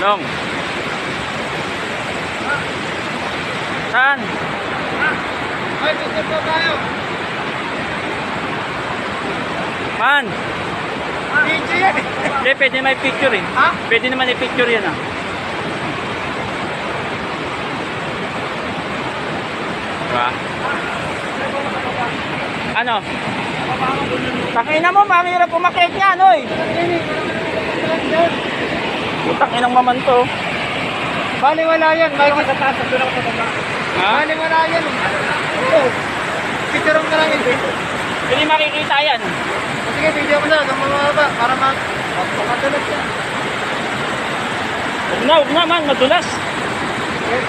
Long. Saan? Ay, picture po tayo. Man. Video yan eh. Hindi, pwede may picture eh. Ha? Pwede naman i-picture yan ah. Diba? Ano? Takina mo, mahirap umakyat niya, Noy. Putang inang maman to. Baliwala yan. May sa taas. Ha? Baliwala yan. Oo. Picture mo na lang yun. Hindi makikita yan. Sige, video mo na. Mababa. Para makatulog siya. Huwag na man, madulas. Yes,